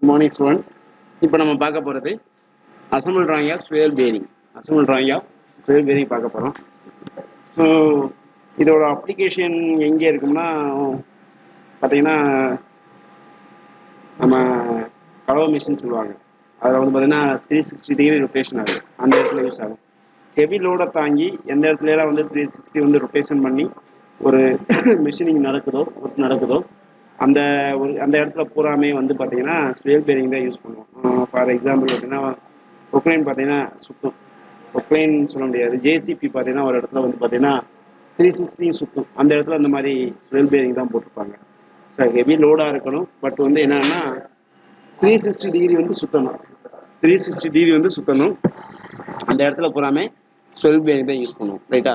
Morning students. இப்போ நம்ம பார்க்க போகிறது assemble drawing of swivel bearing. Assemble drawing of swivel bearing பார்க்க போகிறோம். ஸோ இதோட அப்ளிகேஷன் எங்கே இருக்கும்னா பார்த்தீங்கன்னா நம்ம கலவை மிஷின் சொல்லுவாங்க. அதில் வந்து பார்த்தீங்கன்னா 360 டிகிரி ரொட்டேஷன் ஆகுது, அந்த இடத்துல யூஸ் ஆகும். ஹெவி லோடை தாங்கி எந்த இடத்துலலாம் வந்து 360 வந்து ரொட்டேஷன் பண்ணி ஒரு மிஷினிங் நடக்குதோ அந்த இடத்துல பூராமே வந்து பார்த்தீங்கன்னா ஸ்வேல் பேரிங் தான் யூஸ் பண்ணுவோம். ஃபார் எக்ஸாம்பிள் பார்த்தீங்கன்னா பொக்லைன் பார்த்தீங்கன்னா சுற்றும். பொக்லைன் சொல்ல முடியாது, ஜேசிபி பார்த்தீங்கன்னா ஒரு இடத்துல வந்து பார்த்தீங்கன்னா 360 சுற்றும். அந்த இடத்துல அந்த மாதிரி ஸ்வேல் பேரிங் தான் போட்டிருப்பாங்க. ஸோ ஹெவி லோடாக இருக்கணும், பட் வந்து என்னன்னா 360 டிகிரி வந்து சுற்றணும். 360 டிகிரி வந்து சுற்றணும். அந்த இடத்துல பூராமே ஸ்வெல் பேரிங் தான் யூஸ் பண்ணுவோம், ரைட்டா?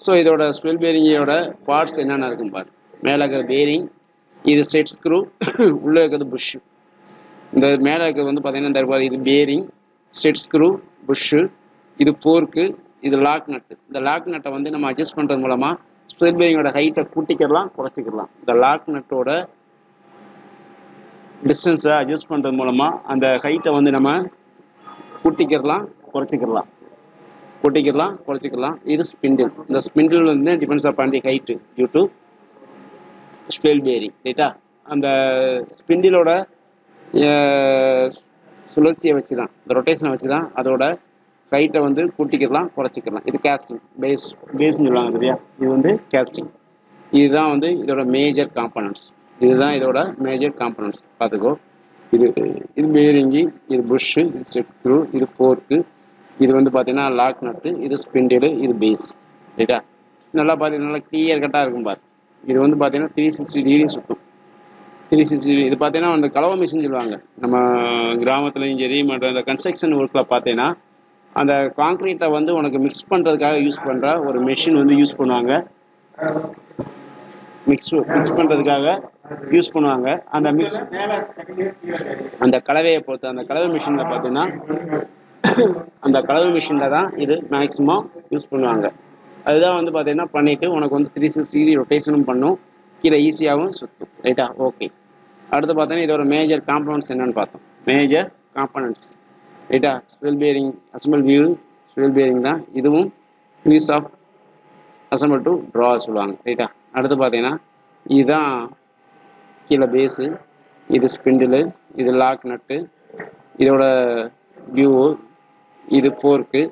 ஸோ இதோட ஸ்வெல் பேரிங்கோட பார்ட்ஸ் என்னென்ன இருக்கும் பாரு. மேலே இருக்கிற பேரிங், இது செட் ஸ்க்ரூ, உள்ளே இருக்கிறது புஷ்ஷு. இந்த மேலே இருக்கிறது வந்து பார்த்தீங்கன்னா இந்த பாரு, இது பேரிங், செட் ஸ்க்ரூ, புஷ்ஷு, இது ஃபோர்க்கு, இது லாக் நட்டு. இந்த லாக் நட்டை வந்து நம்ம அட்ஜஸ்ட் பண்ணுறது மூலமாக ஸ்வெல் பேரிங்கோட ஹைட்டை கூட்டிக்கிறலாம், குறைச்சிக்கலாம். இந்த லாக் நட்டோட டிஸ்டன்ஸை அட்ஜஸ்ட் பண்ணுறது மூலமாக அந்த ஹைட்டை வந்து நம்ம கூட்டிக்கிறலாம், குறைச்சிக்கலாம். இது ஸ்பிண்டில். இந்த ஸ்பிண்டில் வந்து depends upon the height due to swivel bearing, ரைட்டா? அந்த ஸ்பிண்டிலோட சுழற்சியை வச்சு தான், இந்த ரொட்டேஷனை வச்சு தான் அதோட ஹைட்டை வந்து கூட்டிக்கலாம், குறைச்சிக்கலாம். இது கேஸ்டிங் பேஸ்ன்னு சொல்லுவாங்க சரியா? இது வந்து கேஸ்டிங். இதுதான் வந்து இதோட மேஜர் காம்பனன்ட்ஸ். பார்த்துக்கோ. இது பேரிங்கு, இது புஷ்ஷு, இது செட் ஸ்க்ரூ, இது ஃபோர்க்கு, இது வந்து பார்த்தீங்கன்னா லாக் நட்டு, இது ஸ்பிண்டிலு, இது பேஸ், ரைட்டா? நல்லா பார்த்தீங்கன்னா நல்லா கிளியர் கட்டாக இருக்கும் பாரு. இது வந்து பார்த்தீங்கன்னா 360 டிகிரி சுற்றும். 360 டிகிரி. இது பார்த்தீங்கன்னா அந்த கலவை மிஷின் சொல்லுவாங்க. நம்ம கிராமத்துலையும் சரி, மற்ற இந்த கன்ஸ்ட்ரக்ஷன் ஒர்க்கில் பார்த்தீங்கன்னா அந்த கான்க்ரீட்டை வந்து உனக்கு மிக்ஸ் பண்ணுறதுக்காக யூஸ் பண்ணுற ஒரு மெஷின் வந்து யூஸ் பண்ணுவாங்க. மிக்ஸ் பண்ணுறதுக்காக யூஸ் பண்ணுவாங்க. அந்த கலவையை பொறுத்து அந்த கலவை மிஷினில் பார்த்தீங்கன்னா அந்த கலவை மிஷினில் தான் இது மேக்ஸிமம் யூஸ் பண்ணுவாங்க. அதுதான் வந்து பார்த்தீங்கன்னா பண்ணிவிட்டு உனக்கு வந்து 360 டிகிரி ரொட்டேஷனும் பண்ணும், கீழே ஈஸியாகவும் சுற்றும், ரைட்டா? ஓகே. அடுத்து பார்த்தீங்கன்னா இதோட மேஜர் காம்பனன்ட்ஸ் என்னென்னு பார்த்தோம். மேஜர் காம்பனன்ட்ஸ், ரைட்டா? Swivel bearing assemble view swivel bearing தான். இதுவும் use of assemble to draw சொல்லுவாங்க, ரைட்டா? அடுத்து பார்த்தீங்கன்னா இதுதான் கீழே பேஸு, இது ஸ்பிண்டிலு, இது லாக் நட்டு, இதோட வியூவு, இது ஃபோர்க்கு,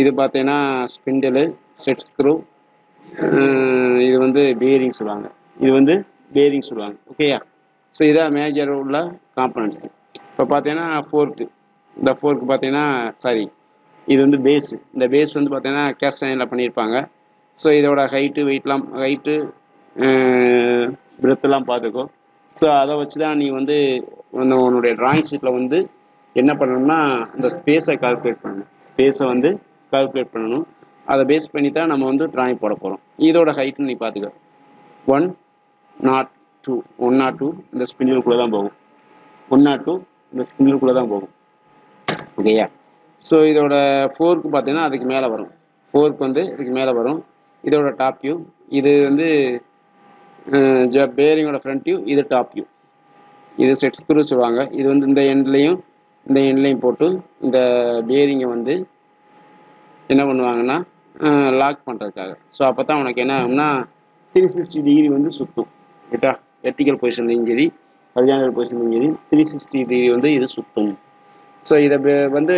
இது பார்த்தீங்கன்னா ஸ்பிண்டிலு, செட் ஸ்க்ரூ, இது வந்து பேரிங் சொல்லுவாங்க. ஓகேயா? ஸோ இதான் மேஜர் உள்ள காம்பனன்ட்ஸு. இப்போ பார்த்தீங்கன்னா இந்த ஃபோர்க்கு பார்த்தீங்கன்னா இது வந்து பேஸு. இந்த பேஸ் வந்து பார்த்தீங்கன்னா கேஸ்ட் அயனில் பண்ணியிருப்பாங்க. ஸோ இதோட ஹைட்டு பிரெத்தெல்லாம் பார்த்துக்கோ. ஸோ அதை வச்சு தான் நீ வந்து உன்னுடைய ட்ராயிங் ஷீட்டில் வந்து என்ன பண்ணணும்னா இந்த ஸ்பேஸை கால்குலேட் பண்ணணும். அதை பேஸ் பண்ணி தான் நம்ம வந்து ட்ராயிங் போட போகிறோம். இதோட ஹைட்டுன்னு நீ பார்த்துக்கோ. 102 இந்த ஸ்பிண்டிலுக்குள்ளே தான் போகும். 102 இந்த ஸ்பிண்டிலுக்குள்ளே தான் போகும், ஓகேயா? ஸோ இதோட ஃபோர்க்கு பார்த்தீங்கன்னா அதுக்கு மேலே வரும். இதுக்கு மேலே வரும். இதோட டாப் வியூ, இது வந்து பேரிங்கோட ஃப்ரண்ட் வியூ, இது டாப் வியூ. இது செட் ஸ்க்ரூ சொல்லுவாங்க. இது வந்து இந்த எண்ட்லையும் போட்டு இந்த பேரிங்கை வந்து என்ன பண்ணுவாங்கன்னா லாக் பண்ணுறதுக்காக. ஸோ அப்போ தான் உனக்கு என்ன ஆகும்னா 360 டிகிரி வந்து சுற்றும், ரைட்டா? வெர்டிக்கல் பொசிஷன்லையும் சரி, ஹரிசாண்டல் பொசிஷன்லையும் சரி 360 டிகிரி வந்து இது சுற்றும். ஸோ இதை வந்து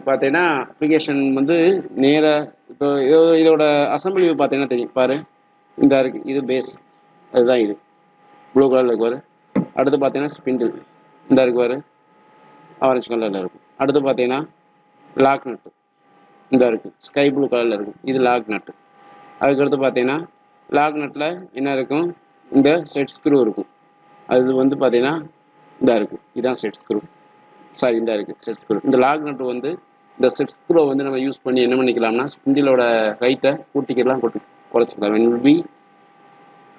பார்த்தீங்கன்னா அப்ளிகேஷன் வந்து நேராக இப்போ இதோட அசம்பிளி பார்த்தீங்கன்னா தெரியும் பாரு. இந்த இருக்குது, இது பேஸ், அதுதான் இது ப்ளூ கலரில் இருக்கு பாரு. அடுத்து பார்த்தீங்கன்னா ஸ்பிண்டில், இந்த இருக்கு பாரு, ஆரஞ்சு கலரில் இருக்கும். அடுத்து பார்த்தீங்கன்னா லாக் நட்டு, இந்த இருக்குது ஸ்கை ப்ளூ கலரில் இருக்கும், இது லாக் நட்டு. அதுக்கடுத்து பார்த்தீங்கன்னா லாக் நட்டில் என்ன இருக்கும், இந்த செட் ஸ்க்ரூ இருக்கும். அது வந்து பார்த்தீங்கன்னா இந்த இருக்குது, இதுதான் செட் ஸ்க்ரூ. இந்த இருக்குது செட் ஸ்க்ரூ. இந்த லாக் நட்டு வந்து இந்த செட் ஸ்க்ரூவை வந்து நம்ம யூஸ் பண்ணி என்ன பண்ணிக்கலாம்னா ஸ்பிண்டிலோட ஹைட்டை கூட்டிக்கலாம், குறைச்சிக்கலாம். when will be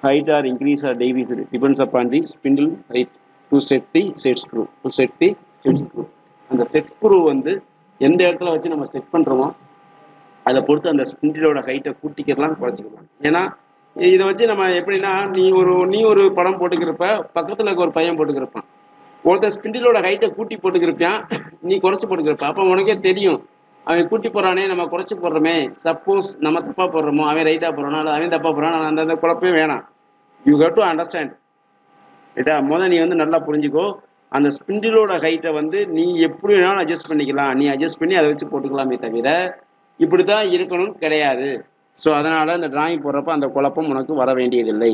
height or increase or decrease depends upon the spindle height to set the set screw. அந்த செட் ஸ்க்ரூ வந்து எந்த இடத்துல வச்சு நம்ம செட் பண்ணுறோமோ அதை பொறுத்து அந்த ஸ்பிண்டிலோட ஹைட்டை கூட்டிக்கலாம், குறைச்சிக்கலாம். ஏன்னா இதை வச்சு நம்ம எப்படின்னா நீ ஒரு படம் போட்டுக்கிறப்ப பக்கத்தில் இருக்க ஒரு பையன் போட்டுக்கிறப்பான். ஒருத்தர் ஸ்பிண்டிலோட ஹைட்டை கூட்டி போட்டுக்கிருப்பான், நீ குறைச்சி போட்டுக்கிருப்ப. அப்போ உனக்கே தெரியும் அவன் கூட்டி போடுறானே, நம்ம குறைச்சி போடுறோமே. சப்போஸ் நம்ம தப்பா போடுறோமோ, அவன் ரைட்டாக போடுறானோ, இல்லை அவன் தப்பா போடுறான், அந்த குழப்பமே வேணாம். You have to understand. ரைட்டா? முதல் நீ வந்து நல்லா புரிஞ்சுக்கோ. அந்த ஸ்பிண்டிலோட ஹைட்டை வந்து நீ எப்படி வேணாலும் அட்ஜஸ்ட் பண்ணிக்கலாம். நீ அட்ஜஸ்ட் பண்ணி அதை வச்சு போட்டுக்கலாமே தவிர இப்படி தான் இருக்கணும்னு கிடையாது. ஸோ அதனால் இந்த டிராயிங் போடுறப்ப அந்த குழப்பம் உனக்கு வர வேண்டியதில்லை.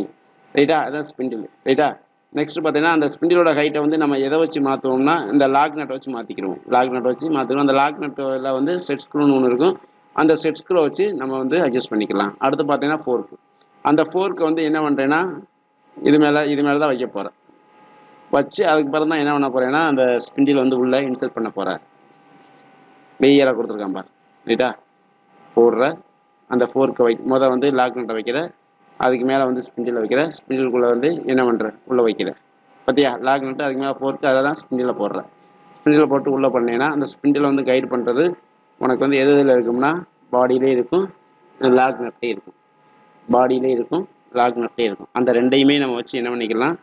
ரைட்டா? அதான் ஸ்பிண்டில். ரைட்டா? நெக்ஸ்ட் பார்த்தீங்கன்னா அந்த ஸ்பிண்டிலோட ஹைட்டை வந்து நம்ம எதை வச்சு மாற்றுவோம்னா இந்த லாக் நட்டை வச்சு மாற்றிக்கிறோம். லாக் நட்டை வச்சு மாற்றுவோம். அந்த லாக் நட்டில் வந்து செட் ஸ்க்ரூன்னு ஒன்று இருக்கும். அந்த செட் ஸ்க்ரூவை வச்சு நம்ம வந்து அட்ஜஸ்ட் பண்ணிக்கலாம். அடுத்து பார்த்தீங்கன்னா ஃபோர்க்கு. அந்த ஃபோர்க்கை வந்து என்ன பண்ணுறேன்னா இது மேலே தான் வைக்க போகிறேன். வச்சு அதுக்கு பிறகு தான் என்ன பண்ண போகிறேன்னா அந்த ஸ்பிண்டில் வந்து உள்ளே இன்சர்ட் பண்ண போகிறேன். லேயராக கொடுத்துருக்கான் பார். ரைட்டா? போடுற அந்த ஃபோர்க்கை முதல் வந்து லாக் நட்டை வைக்கிற, அதுக்கு மேலே வந்து ஸ்பிண்டில் வைக்கிற, ஸ்பிண்டிலுக்குள்ளே வந்து என்ன பண்ணுற உள்ளே வைக்கிற. பார்த்தியா? லாக் நட்டு அதுக்கு மேலே ஃபோர்க்கு அதை தான் ஸ்பிண்டில் போடுறேன். ஸ்பிண்டில் போட்டு உள்ளே பண்ணேன்னா அந்த ஸ்பிண்டில் வந்து கைடு பண்ணுறது உனக்கு வந்து எது எதில் இருக்கும்னா பாடியிலே இருக்கும், லாக் நட்டே இருக்கும். பாடியிலே இருக்கும், லாக் நட்டே இருக்கும். அந்த ரெண்டையுமே நம்ம வச்சு என்ன பண்ணிக்கலாம்,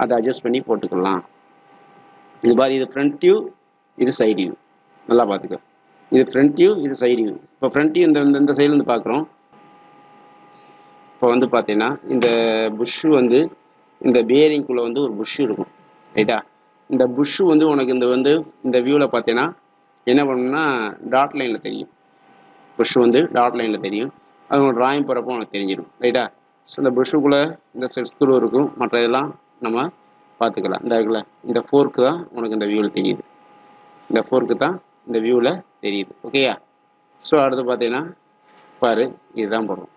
அதை அட்ஜஸ்ட் பண்ணி போட்டுக்கலாம். இது பாரு, இது ஃப்ரண்ட் வியூ, இது சைடு வியூ. நல்லா பார்த்துக்கோ. இது ஃப்ரண்ட் வியூ, இது சைடு வியூ. இப்போ ஃப்ரண்ட் வியூ இந்த சைட்லேருந்து பார்க்குறோம். இப்போ வந்து பார்த்தீங்கன்னா இந்த புஷ்ஷு வந்து இந்த பேரிங்குள்ளே வந்து ஒரு புஷ்ஷு இருக்கும். ரைட்டா? இந்த புஷ்ஷு வந்து உனக்கு இந்த வியூவில் பார்த்தீங்கன்னா என்ன பண்ணணும்னா டாட் லைனில் தெரியும். புஷ்ஷு வந்து டாட் லைனில் தெரியும். அது உனக்கு டிராயிங் போகிறப்போ உனக்கு தெரிஞ்சிடும். ரைட்டா? ஸோ இந்த புஷ்ஷுக்குள்ளே இந்த செட் ஸ்க்ரூ இருக்கும். மற்ற இதெல்லாம் நம்ம பார்த்துக்கலாம். இந்த இருக்குல்ல, இந்த ஃபோர்க்கு தான் உனக்கு இந்த வியூவில் தெரியுது. இந்த ஃபோர்க்கு தான் இந்த வியூவில் தெரியுது. ஓகேயா? ஸோ அடுத்து பார்த்தீங்கன்னா பாரு, இதுதான் போடுறோம்.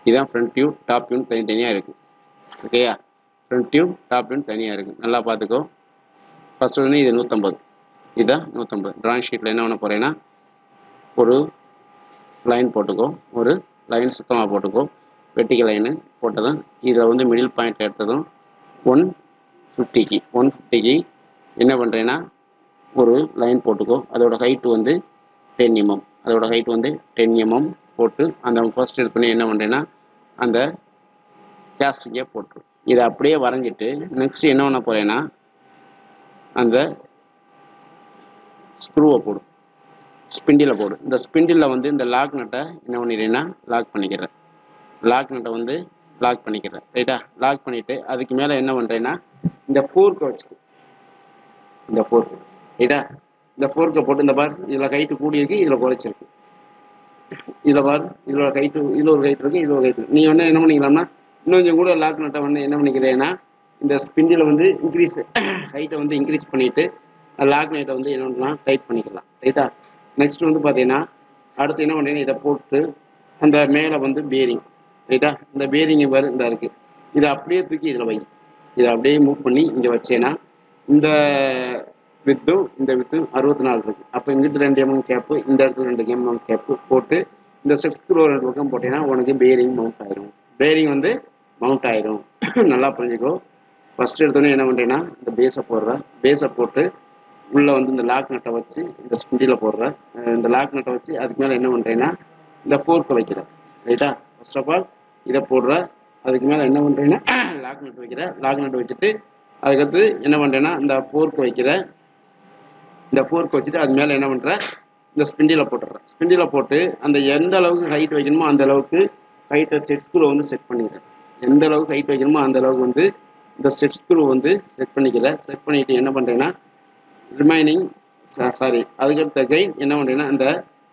இதுதான் ஃப்ரண்ட் வியூ, டாப் வியூன்னு தனித்தனியாக இருக்குது. ஓகேயா? ஃப்ரண்ட் வியூ, டாப் வியூன்னு தனியாக இருக்குது. நல்லா பார்த்துக்கோ. ஃபஸ்ட்டு வந்து இது 150, இதுதான் 150. டிராயிங் ஷீட்டில் என்ன பண்ண போகிறேன்னா ஒரு லைன் போட்டுக்கோ, ஒரு லைன் சுத்தமாக போட்டுக்கோ. வெர்டிகல் லைனு போட்டதும் இதில் வந்து மிடில் பாயிண்ட் எடுத்ததும் 150க்கு என்ன பண்ணுறேன்னா ஒரு லைன் போட்டுக்கோ. அதோட ஹைட்டு வந்து 10 mm. அதோட ஹைட் வந்து 10 mm போட்டு அந்த ஃபர்ஸ்ட் எடுத்தோன்னே என்ன பண்ணுறேன்னா அந்த கேஸ்டிங்கே போட்டுரும். இதை அப்படியே வரைஞ்சிட்டு நெக்ஸ்ட் என்ன பண்ண போகிறேன்னா அந்த ஸ்க்ரூவை போடும், ஸ்பிண்டில் போடும். இந்த ஸ்பிண்டில் வந்து இந்த லாக் நட்டை என்ன பண்ணிடுறேன்னா லாக் பண்ணிக்கிறேன். லாக் நட்டை வந்து லாக் பண்ணிக்கிறேன். ரைட்டா? லாக் பண்ணிவிட்டு அதுக்கு மேலே என்ன பண்ணுறேன்னா இந்த ஃபோர்க்கை வச்சுக்கோ. இந்த ஃபோர்க்கு. ரைட்டா? இந்த ஃபோர்க்கை போட்டு இந்த பார், இதில் ஹைட்டு கூடியிருக்கு, இதில் குறைச்சிருக்கு. இதில் பார், இதில் ஹைட்டு, இதில் ஒரு ஹைட் இருக்குது, இதில் ஒரு ஹைட் இருக்குது. நீ வந்து என்ன பண்ணிக்கலாம்னா இன்னும் கொஞ்சம் கூட லாக் நட்டை வந்து என்ன பண்ணிக்கிறேன்னா இந்த ஸ்பிண்டில் வந்து ஹைட்டை வந்து இன்க்ரீஸ் பண்ணிவிட்டு லாக் நட்டை வந்து என்ன பண்ணலாம் டைட் பண்ணிக்கலாம். ரைட்டா? நெக்ஸ்ட் வந்து பார்த்தீங்கன்னா அடுத்து என்ன பண்ணுறேன்னா இதை போட்டு அந்த மேலே வந்து பேரிங். ரைட்டா? இந்த பேரிங் பாரு இந்த இருக்குது. இதை அப்படியே தூக்கி இதில் வை. இதை அப்படியே மூவ் பண்ணி இங்கே வச்சேன்னா இந்த வித்தும் இந்த வித்தும் 64 இருக்குது. அப்போ இங்கிட்டு 2 mm கேப்பு, இந்த இடத்துல 2 mm கேப்பு போட்டு இந்த செட் ஸ்க்ரூ 2 பக்கம் போட்டேன்னா உனக்கு பேரிங் மவுண்ட் ஆயிரும். பேரிங் வந்து மவுண்ட் ஆயிரும். நல்லா புரிஞ்சுக்கோ. ஃபஸ்ட்டு எடுத்தோன்னே என்ன பண்ணுறேன்னா இந்த பேஸை போட்டு உள்ளே வந்து இந்த லாக் நட்டை வச்சு இந்த ஸ்பிண்டில் போடுறேன். இந்த லாக் நட்டை வச்சு அதுக்கு மேலே என்ன பண்ணுறேன்னா இந்த ஃபோர்க்கை வைக்கிறேன். ரைட்டா? ஃபர்ஸ்ட் ஆஃப் ஆல் இதை போடுற, அதுக்கு மேலே என்ன பண்ணுறேன்னா லாக் நட்டு வைக்கிறேன். லாக் நட்டு வச்சுட்டு அதுக்கடுத்து என்ன பண்ணுறேன்னா இந்த ஃபோர்க்கு வைக்கிறேன். இந்த ஃபோர்க்கு வச்சுட்டு அது மேலே என்ன பண்ணுறேன் இந்த ஸ்பிண்டில் போட்டுடுறேன். ஸ்பிண்டில் போட்டு அந்த எந்த அளவுக்கு ஹைட் வைக்கணுமோ அந்த அளவுக்கு ஹைட்டை செட் ஸ்க்ரூ வந்து செட் பண்ணிக்கிறேன். எந்த அளவுக்கு ஹைட் வைக்கணுமோ அந்த அளவுக்கு வந்து இந்த செட் ஸ்க்ரூ வந்து செட் பண்ணிக்கிறேன். செட் பண்ணிவிட்டு என்ன பண்ணுறேன்னா ரிமைனிங் அதுக்கடுத்த கைன் என்ன பண்ணுறேன்னா அந்த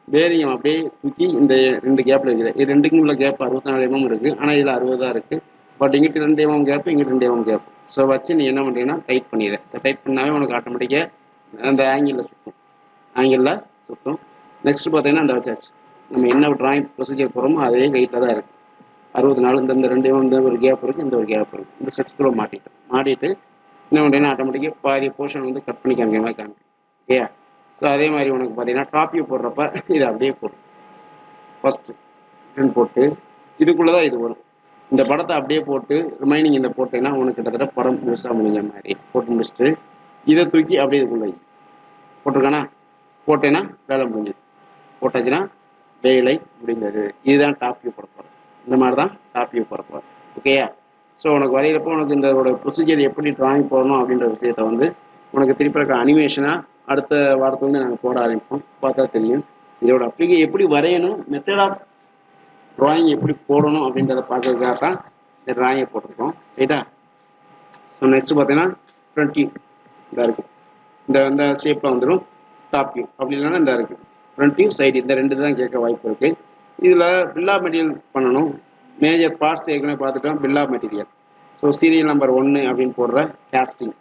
பேரியம் அப்படியே தூக்கி இந்த 2 கேப்பில் இருக்குது. இது 2க்கும் உள்ள கேப் 64 mm இருக்குது. ஆனால் இதில் 60 தான் இருக்குது. பட் இங்கிட்டு 2 mm கேப்பு, இங்கிட்டு 2 mm கேப். ஸோ வச்சு நீ என்ன பண்ணுறீங்கன்னா டைட் பண்ணிடுறேன். ஸோ டைட் பண்ணாவே உனக்கு ஆட்டோமேட்டிக்காக அந்த ஆங்கிளில் சுற்றும். நெக்ஸ்ட் பார்த்தீங்கன்னா அந்த வச்சாச்சு. நம்ம என்ன டிராயிங் ப்ரொசீஜர் போகிறோமோ அதே வெயிட்டில் தான் இருக்குது. 64 இந்த 2 mm இந்த ஒரு கேப் இருக்குது, இந்த ஒரு கேப் இருக்குது. இந்த செட் ஸ்க்ரூ மாட்டிட்டு என்ன பண்ணுறீங்கன்னா ஆட்டோமேட்டிக்காக பாதி போர்ஷன் வந்து கட் பண்ணி காமிக்கிற மாதிரி காமிக்கும். ஓகே? ஸோ அதே மாதிரி உனக்கு பார்த்தீங்கன்னா டாப் வியூ போடுறப்ப இதை அப்படியே போடும். ஃபஸ்ட்டு போட்டு இதுக்குள்ளே தான் இது வரும். இந்த படத்தை அப்படியே போட்டு ரிமைனிங் இந்த போட்டேன்னா உனக்கு கிட்டத்தட்ட படம் முழுசாக முடிஞ்ச மாதிரி போட்டு முடிச்சுட்டு இதை தூக்கி அப்படியே இதுக்குள்ளே போட்டிருக்கானா போட்டேன்னா வேலை முடிஞ்சது. போட்டாச்சுன்னா வேலை முடிந்தது. இதுதான் டாப் வியூ போட போகிறோம். இந்த மாதிரி தான் டாப் வியூ போட போகிறோம். ஓகேயா? ஸோ உனக்கு வரைகிறப்போ உனக்கு இந்த ப்ரொசீஜர் எப்படி டிராயிங் போடணும் அப்படின்ற விஷயத்த வந்து உனக்கு திருப்பி இருக்க அனிமேஷனாக அடுத்த வாரத்துலேருந்து நாங்கள் போட ஆரம்பிப்போம். பார்த்தா தெரியும். இதோட எப்படி வரையணும், மெத்தட் ஆஃப் ட்ராயிங் எப்படி போடணும் அப்படின்றத பார்க்கறதுக்காக தான் இந்த ட்ராயிங்கை போட்டிருக்கோம். ரைட்டா? ஸோ நெக்ஸ்ட் பார்த்தீங்கன்னா ஃப்ரண்ட் வியூ இதாக இருக்குது. இந்த ஷேப்பில் வந்துடும். டாப் வியூ அப்படி இல்லைன்னா இந்த இருக்குது ஃப்ரண்ட் வியூ, சைடு, இந்த ரெண்டு தான் கேட்க வாய்ப்பு இருக்குது. இதில் பில் ஆஃப் மெட்டீரியல் பண்ணணும். மேஜர் பார்ட்ஸ் ஏற்கனவே பார்த்துட்டோம். Bill of material. So serial number 1 அப்படின்னு போடுற கேஸ்டிங்.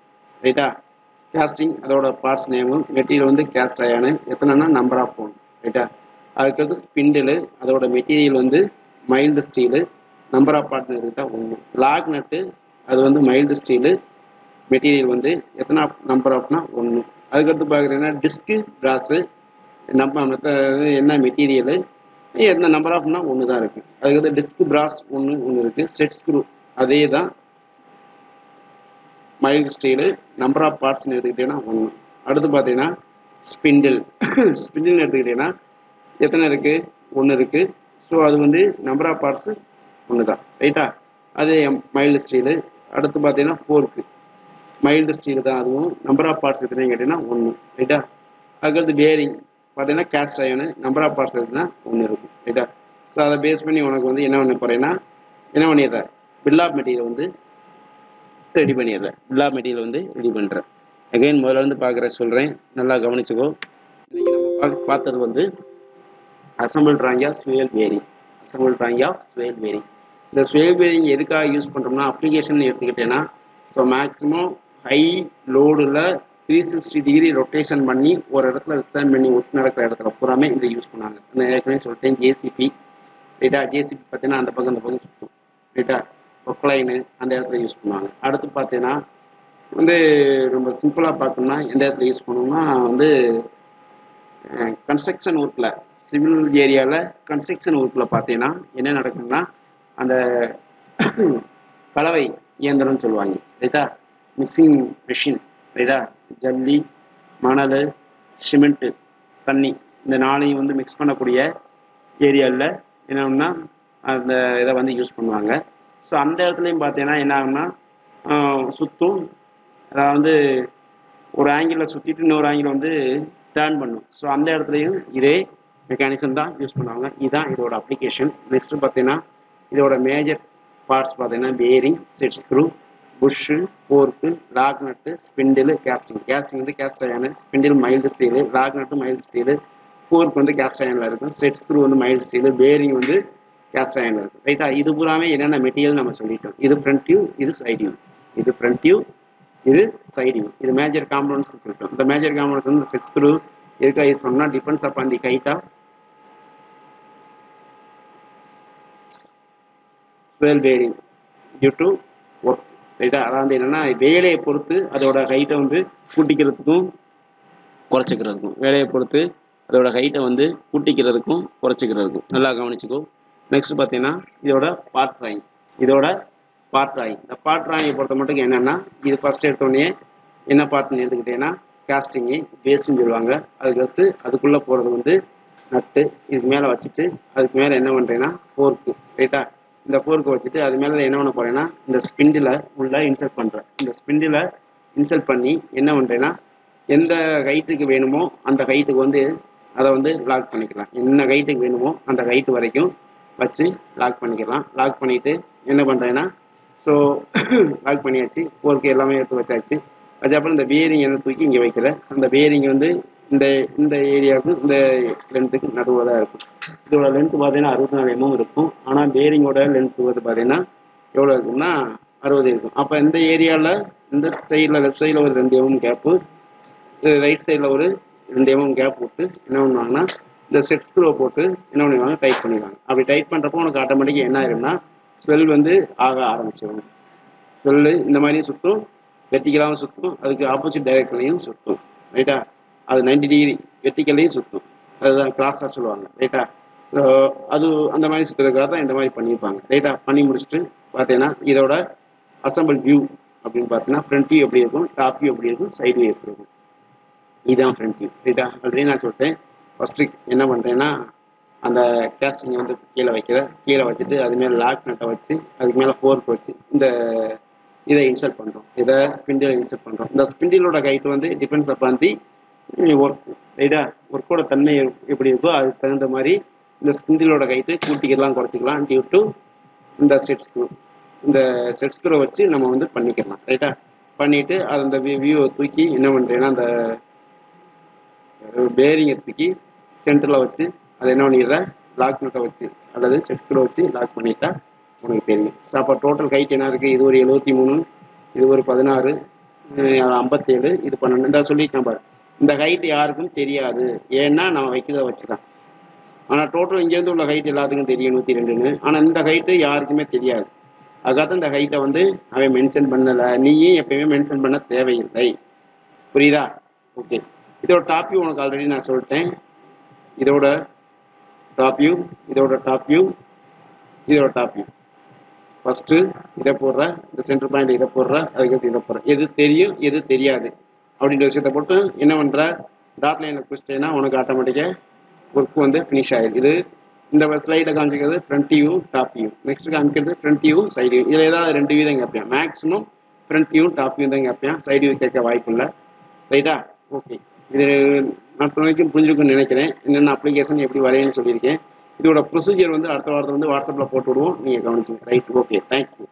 ரைட்டா? கேஸ்டிங் அதோட பார்ட்ஸ் நேமு. மெட்டீரியல் வந்து கேஸ்ட் அயனு. எத்தனைன்னா நம்பர் ஆஃப் ஒன். ரைட்டா? அதுக்கடுத்து ஸ்பிண்டிலு. அதோட மெட்டீரியல் வந்து மைல்டு ஸ்டீலு. நம்பர் ஆஃப் பார்ட்னு எடுத்துக்கிட்டால் 1. லாக் நட்டு அது வந்து மைல்டு ஸ்டீலு. மெட்டீரியல் வந்து எத்தனை நம்பர் ஆஃப்னா 1. அதுக்கடுத்து பார்க்குறீங்கன்னா டிஸ்க்கு பிராஸு. என்ன மெட்டீரியலு எந்த நம்பர் ஆஃப்னா 1 தான் இருக்குது. அதுக்கடுத்து டிஸ்க் பிராஸ் ஒன்று இருக்குது. செட் ஸ்க்ரூ அதே தான் மைல்டு ஸ்டீலு. நம்பர் ஆஃப் பார்ட்ஸ்னு எடுத்துக்கிட்டீங்கன்னா 1. அடுத்து பார்த்தீங்கன்னா ஸ்பிண்டில். ஸ்பிண்டில்னு எடுத்துக்கிட்டீங்கன்னா எத்தனை இருக்குது? 1 இருக்குது. ஸோ அது வந்து நம்பர் ஆஃப் பார்ட்ஸு 1 தான். ரைட்டா? அது மைல்டு ஸ்டீலு. அடுத்து பார்த்தீங்கன்னா ஃபோர்க்கு மைல்டு ஸ்டீல் தான். அதுவும் நம்பர் ஆஃப் பார்ட்ஸ் எத்தனைன்னு கேட்டிங்கன்னா 1. ரைட்டா? அதுக்கடுத்து பேரிங் பார்த்தீங்கன்னா cast iron. Number of parts எதுனா 1 இருக்கும். ரைட்டா? ஸோ அதை பேஸ் பண்ணி உனக்கு வந்து என்ன பண்ண போகிறேன்னா என்ன பண்ணிடுறேன், பில் ஆஃப் மெட்டீரியல் வந்து ரெடி பண்ணிடுறேன். பில் ஆஃப் மெட்டீரியல் வந்து ரெடி பண்ணுறேன். அகைன் முதல்ல வந்து பார்க்குற சொல்கிறேன், நல்லா கவனிச்சுக்கோ. இன்றைக்கி நம்ம பார்த்தது வந்து assemble drawing of swivel bearing. Assemble drawing of swivel bearing. இந்த ஸ்வேல் பேரிங் எதுக்காக யூஸ் பண்ணுறோம்னா அப்ளிகேஷன் எடுத்துக்கிட்டேன்னா, ஸோ மேக்ஸிமம் ஹை லோடில் 360 டிகிரி ரொட்டேஷன் பண்ணி ஒரு இடத்துல ரிசைன் பண்ணி ஒர்க் நடக்கிற இடத்துல பூராமே இதை யூஸ் பண்ணாங்க. நான் ஏற்கனவே சொல்லிட்டேன் ஜேசிபி. ரைட்டா? ஜேசிபி பார்த்தீங்கன்னா அந்த பக்கம் சுற்றும். ரைட்டா? ஒக்லைனு அந்த இடத்துல யூஸ் பண்ணுவாங்க. அடுத்து பார்த்தீங்கன்னா வந்து ரொம்ப சிம்பிளாக பார்த்தோம்னா எந்த இடத்துல யூஸ் பண்ணுவோம்னா வந்து கன்ஸ்ட்ரக்ஷன் ஒர்க்கில், சிவில் ஏரியாவில் கன்ஸ்ட்ரக்ஷன் ஒர்க்கில் பார்த்தீங்கன்னா என்ன நடக்குதுன்னா அந்த கலவை இயந்திரம்னு சொல்லுவாங்க. ரைட்டா? Mixing machine. ரைட்டா? ஜல்லி, மணல், சிமெண்ட்டு, தண்ணி இந்த 4ஐயும் வந்து மிக்ஸ் பண்ணக்கூடிய ஏரியாவில் என்னன்னா அந்த இதை வந்து யூஸ் பண்ணுவாங்க. ஸோ அந்த இடத்துலையும் பார்த்தீங்கன்னா என்ன ஆகும்னா சுற்றும். அதாவது ஒரு ஆங்கிளில் சுற்றிட்டு இன்னொரு ஆங்கிள் வந்து டர்ன் பண்ணும். ஸோ அந்த இடத்துலையும் இதே மெக்கானிசம் தான் யூஸ் பண்ணுவாங்க. இதுதான் இதோட அப்ளிகேஷன். நெக்ஸ்ட்டு பார்த்தீங்கன்னா இதோட மேஜர் பார்ட்ஸ் பார்த்தீங்கன்னா bearing, set screw, bush, fork, lock nut, spindle, casting. Casting வந்து cast iron. Spindle mild steel. Lock nut mild steel. Fork வந்து கேஸ்ட் அயனில் இருக்கும். செட் ஸ்க்ரூ வந்து மைல்டு ஸ்டீலு. பேரிங் வந்து கேஸ்ட் அயனில் இருக்கும். ரைட்டா? இது பூராமே என்னென்ன மெட்டீரியல் நம்ம சொல்லிட்டோம். இது ஃப்ரண்ட் வியூ, இது சைட் வியூ. இது ஃப்ரண்ட் வியூ, இது சைடு வியூ. இது மேஜர் காம்பவுண்ட்ஸ் சொல்லிட்டோம். இந்த மேஜர் காம்பவுண்ட்ஸ் வந்து செட் ஸ்க்ரூ எதுக்காக யூஸ் பண்ணோம்னா depends upon the height of swivel bearing due to work. ரைட்டா? அதாவது என்னென்னா வேலையை பொறுத்து அதோட ஹைட்டை வந்து கூட்டிக்கிறதுக்கும் குறைச்சிக்கிறதுக்கும், வேலையை பொறுத்து அதோட ஹைட்டை வந்து கூட்டிக்கிறதுக்கும் குறைச்சிக்கிறதுக்கும் நல்லா கவனிச்சுக்கோ. நெக்ஸ்ட் பார்த்தீங்கன்னா இதோட பார்ட் ட்ராயிங். இதோட பார்ட் ட்ராயிங். இந்த பார்ட் ட்ராயிங்கை பொறுத்த மட்டும் என்னென்னா இது ஃபஸ்ட் எடுத்தோடனே என்ன பார்ட்னு எடுத்துக்கிட்டேன்னா கேஸ்டிங்கு, பேஸுன்னு சொல்லுவாங்க. அதுக்கடுத்து அதுக்குள்ளே போகிறது வந்து நட்டு. இதுக்கு மேலே வச்சுட்டு அதுக்கு மேலே என்ன பண்ணுறேன்னா ஃபோர்க்கு. ரைட்டா? இந்த ஃபோர்க்கு வச்சுட்டு அது மேலே என்ன பண்ண போகிறேன்னா இந்த ஸ்பிண்டில் உள்ளே இன்சர்ட் பண்ணுறேன். இந்த ஸ்பிண்டில் இன்சர்ட் பண்ணி என்ன பண்ணுறேன்னா எந்த ஹைட்டுக்கு வேணுமோ அந்த ஹைட்டுக்கு வந்து அதை வந்து லாக் பண்ணிக்கலாம். என்ன ஹைட்டுக்கு வேணுமோ அந்த ஹைட்டு வரைக்கும் வச்சு லாக் பண்ணிக்கலாம். லாக் பண்ணிவிட்டு என்ன பண்ணுறேன்னா ஸோ லாக் பண்ணியாச்சு. ஃபோர்க்கு எல்லாமே எடுத்து வச்சாச்சு. அதுக்கப்புறம் இந்த பேரிங் என்ன தூக்கி இங்கே வைக்கிறேன். அந்த பேரிங் வந்து இந்த இந்த ஏரியாவுக்கு இந்த லென்த்துக்கு நடுவில் தான் இருக்கும். இதோட லென்த்து பார்த்தீங்கன்னா 64 mm இருக்கும். ஆனால் பேரிங்கோட லென்த்து வந்து பார்த்தீங்கன்னா எவ்வளோ இருக்கும்னா 60 இருக்கும். அப்போ இந்த ஏரியாவில் இந்த சைடில் லெஃப்ட் சைடில் ஒரு 2 mm கேப்பு, ரைட் சைடில் ஒரு 2 mm கேப் விட்டு என்ன பண்ணுவாங்கன்னா இந்த செட் ஸ்க்ரூவை போட்டு என்ன பண்ணுவாங்க டைட் பண்ணிடுவாங்க. அப்படி டைட் பண்ணுறப்போ உனக்கு ஆட்டோமேட்டிக்காக என்ன ஆயிரும்னா ஸ்வெல் வந்து ஆக ஆரம்பிச்சிடும். ஸ்வெல்லு இந்த மாதிரி சுற்றும், வெர்டிக்கலாகவும் சுற்றும், அதுக்கு ஆப்போசிட் டைரெக்ஷன்லையும் சுற்றும். ரைட்டா? அது 90 டிகிரி வெர்டிக்கல்லையும் சுற்றும். அதுதான் கிராஸாக சொல்லுவாங்க. ரைட்டா? ஸோ அது அந்த மாதிரி சுற்றுறதுக்காக தான் இந்த மாதிரி பண்ணியிருப்பாங்க. ரைட்டா? பண்ணி முடிச்சுட்டு பார்த்தீங்கன்னா இதோட அசம்பிள் வியூ அப்படின்னு பார்த்தீங்கன்னா ஃப்ரண்ட் வியூ எப்படி இருக்கும், டாப் வியூ எப்படி இருக்கும், சைடு வியூ எப்படி இருக்கும். இதுதான் ஃப்ரண்ட் வியூ. ரைட்டா? ஆல்ரெடி நான் சொல்லிட்டேன். ஃபஸ்ட்டு என்ன பண்ணுறேன்னா அந்த கேஸ்டிங்கை வந்து கீழே வைக்கிறேன். கீழே வச்சுட்டு அது மேலே லாக் நட்டை வச்சு அதுக்கு மேலே ஃபோர்க் வச்சு இந்த இதை இன்சர்ட் பண்ணுறோம். இதை ஸ்பிண்டில் இன்சர்ட் பண்ணுறோம். இந்த ஸ்பிண்டிலோட ஹைட் வந்து டிபெண்ட்ஸ் அப்பான் தி ஒர்க், ரைட்டா? ஒர்க்கோட தன்மை எப்படி இருக்கோ அதுக்கு தகுந்த மாதிரி இந்த ஸ்பிண்டிலோட ஹைட்டு கூட்டிக்கலாம் குறைச்சிக்கலாம் டியூ டு இந்த செட் ஸ்க்ரூ. இந்த செட் ஸ்க்ரூவை வச்சு நம்ம வந்து பண்ணிக்கலாம், ரைட்டா? பண்ணிவிட்டு அது அந்த வியூவை தூக்கி என்ன பண்ணுறேன்னா அந்த பேரிங்கை தூக்கி சென்டரில் வச்சு அதை என்ன பண்ணிடுறேன், லாக் நட்டை வச்சு அல்லது செட் ஸ்க்ரூ வச்சு லாக் பண்ணிட்டா உனக்கு தெரியும். ஸோ அப்போ டோட்டல் ஹைட் என்ன இருக்குது, இது ஒரு 73, இது ஒரு 16, 57, இது 12. இந்த சொல்லியிருக்கேன் பாரு. இந்த ஹைட் யாருக்கும் தெரியாது, ஏன்னா நம்ம வைக்கிறத வச்சு தான். ஆனால் டோட்டல் இங்கேருந்து உள்ள ஹைட் எல்லாத்துக்கும் தெரியும் 102ன்னு. ஆனால் இந்த ஹைட்டு யாருக்குமே தெரியாது. அதுக்காக இந்த ஹைட்டை வந்து அவன் மென்ஷன் பண்ணலை, நீயும் எப்பயுமே மென்ஷன் பண்ண தேவையில்லை. புரியுதா? ஓகே. இதோட டாப் வியூ உனக்கு ஆல்ரெடி நான் சொல்லிட்டேன். இதோட டாப் வியூ, இதோட டாப் வியூ, இதோட டாப் வியூ. ஃபஸ்ட்டு இதை போடுற, இந்த சென்டர் பாயிண்ட் இதை போடுற, அதுக்கடுத்து இதை போடுற. எது தெரியும் எது தெரியாது அப்படின்ற விஷயத்தை போட்டு என்ன பண்ணுற, டாட் லைனில் குறிச்சிட்டேன்னா உனக்கு ஆட்டோமேட்டிக்காக ஒர்க் வந்து ஃபினிஷ் ஆகிடுது. இது இந்த ஸ்லைடில் காமிக்கிறது front view top view, next காமிக்கிறது ஃப்ரண்ட் வியூ சைடு வியூ. இதில் ஏதாவது 2 வியூ தான் கேட்பேன், maximum front view top view தான் கேட்பேன், சைடு வியூ கேட்க வாய்ப்பு இல்லை, ரைட்டா? ஓகே. இது நான் வரைக்கும் புரிஞ்சுக்கணும்னு நினைக்கிறேன். என்னென்ன அப்ளிகேஷன் எப்படி வரையன்னு சொல்லியிருக்கேன். இதோட ப்ரொசீஜர் வந்து அடுத்த வாரத்தில் வந்து வாட்ஸ்அப்பில் போட்டு விடுவோம், நீங்கள் கவனிச்சுங்க, ரைட்? Okay, thank you.